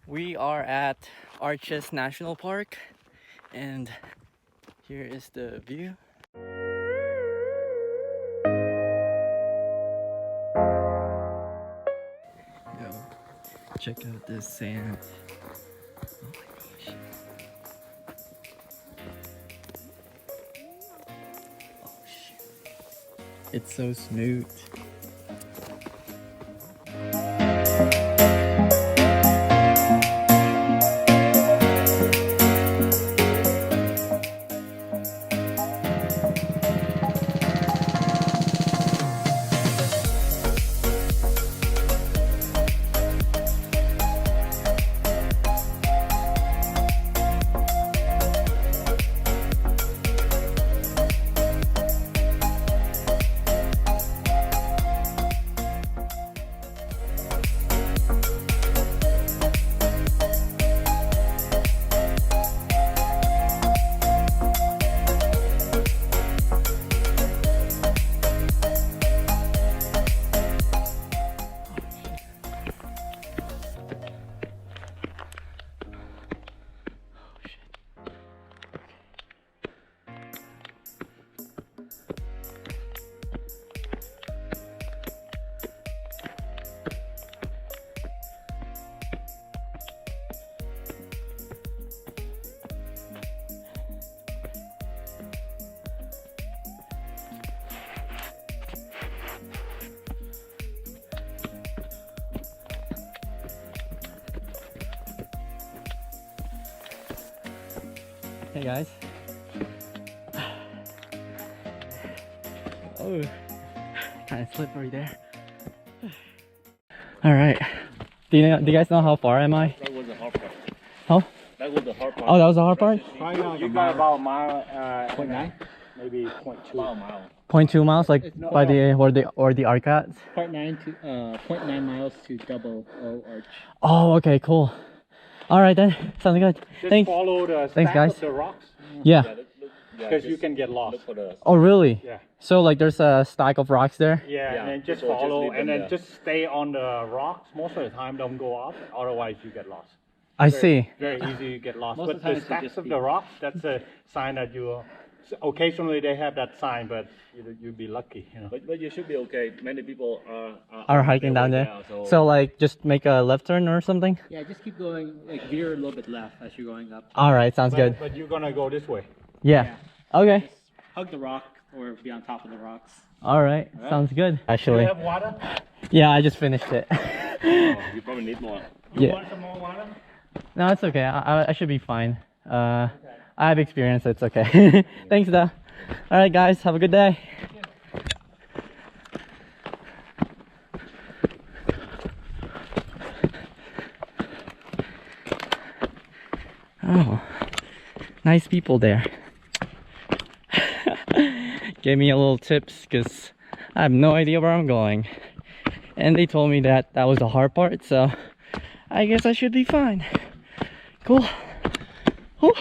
We are at Canyonlands National Park, and here is the view. Yo, check out this sand. Oh my gosh. Oh shit. It's so smooth. Hey guys. Oh, kind of slippery there. All right. Do you guys know how far am I? That was the hard part. Huh? That was the hard part. Oh, that was the hard part? Right now you got about a mile, 0.9, maybe 0.2. About a mile. 0.2 miles, like by the or the arcades. 0.9 miles to double O arch. Oh, okay, cool. All right then, sounds good. Just Thanks. follow the Thanks, stack guys. of the rocks. Yeah. Because you can get lost. Look for the, Oh, really? Yeah. So like, there's a stack of rocks there. Yeah, Yeah, and then just so just follow, leave them and then there. just stay on the rocks. Most of the time, don't go up. Otherwise, you get lost. I see. Very easy to get lost. Most But of the time the it's stacks just of be- the rocks, that's a sign that you. Occasionally, they have that sign, but you'd be lucky, you know. but you should be okay. Many people Are hiking down there. So like, just make a left turn or something. Yeah, just keep going, like veer a little bit left as you're going up. All right, sounds good. But you're gonna go this way. Yeah. Okay. Hug the rock or be on top of the rocks. All right. Sounds good. Do Actually. you have water? Yeah, I just finished it. You probably need more. You Yeah. want some more water? No, it's okay. I should be fine. I have experience. So it's okay. Thanks, though. All right, guys. Have a good day. Oh, nice people there. Gave me a little tips because I have no idea where I'm going. And they told me that that was the hard part, so I guess I should be fine. Cool. Whew.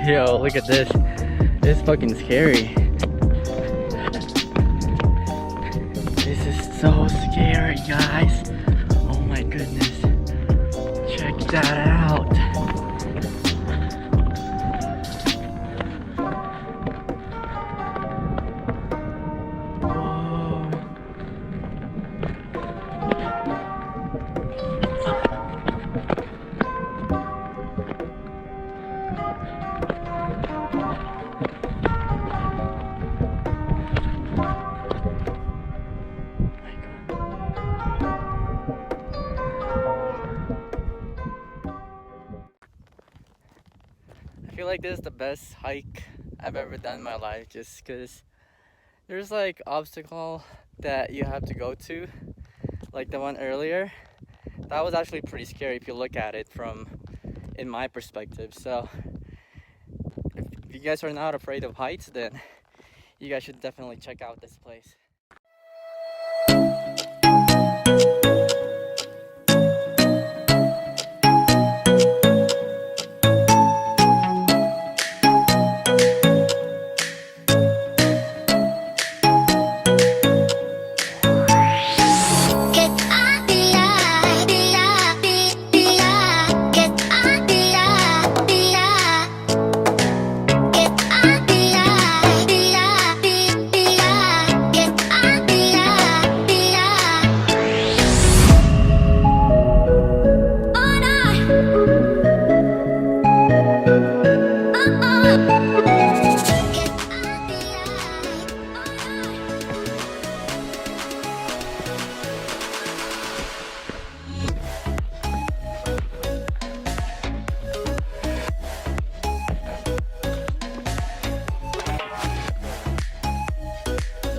Yo, look at this. It's fucking scary. This is so scary, guys. Oh my goodness. Check that out. I feel like this is the best hike I've ever done in my life, just because there's like obstacle that you have to go to, like the one earlier. That was actually pretty scary if you look at it from in my perspective. So if you guys are not afraid of heights, then you guys should definitely check out this place.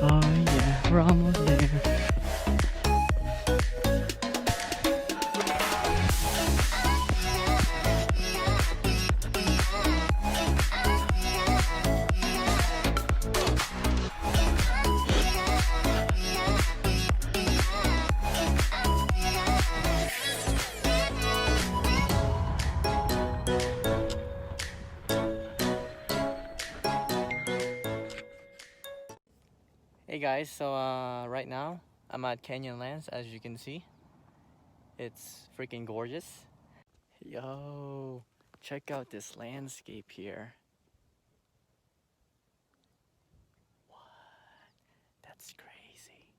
Oh yeah, we're almost there. Hey guys, so right now I'm at Canyonlands, as you can see. It's freaking gorgeous. Yo, check out this landscape here. What? That's crazy.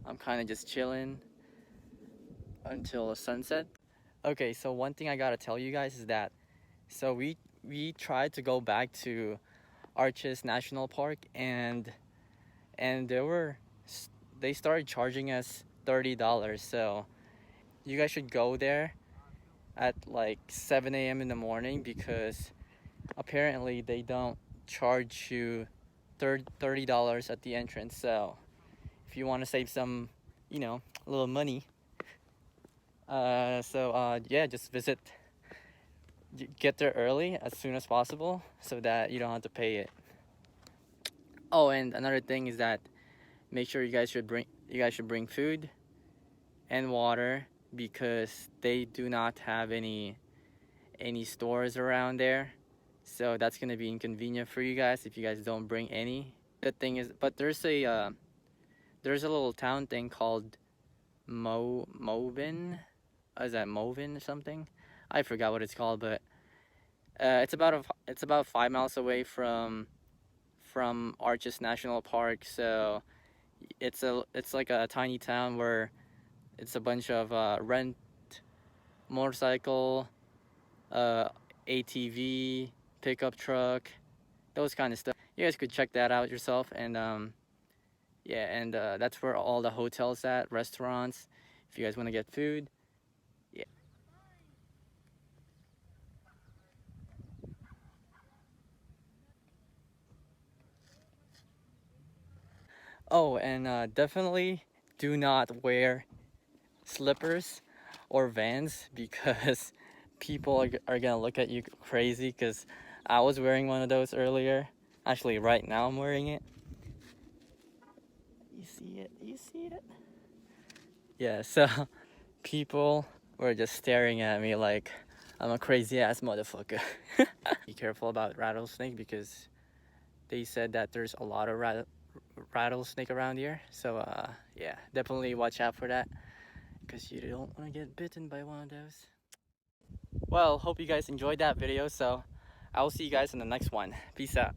I'm kind of just chilling until sunset. Okay, so one thing I gotta tell you guys is that we tried to go back to Arches National Park, and they started charging us $30. So you guys should go there at like 7 a.m. in the morning, because apparently they don't charge you $30 at the entrance. So if you want to save some, a little money, yeah, just get there early as soon as possible so that you don't have to pay it. Oh, and another thing is that make sure you guys should bring food and water, because they do not have any stores around there. So that's gonna be inconvenient for you guys if you guys don't bring any. The thing is, but there's a little town thing called Movin. Is that Movin or something? I forgot what it's called, but it's about 5 miles away from Arches National Park. So it's like a tiny town where it's a bunch of rent motorcycle, ATV, pickup truck, those kind of stuff. You guys could check that out yourself, and yeah, and that's where all the hotels at, restaurants, if you guys want to get food. Yeah. Oh, and definitely do not wear slippers or Vans, because people are gonna look at you crazy, because I was wearing one of those earlier. Actually, right now I'm wearing it. You see see it? Do you see it? Yeah, so people were just staring at me like I'm a crazy ass motherfucker. Be careful about rattlesnake because they said that there's a lot of rattlesnake around here. So yeah, definitely watch out for that because you don't want to get bitten by one of those. Well, hope you guys enjoyed that video. So I will see you guys in the next one. Peace out.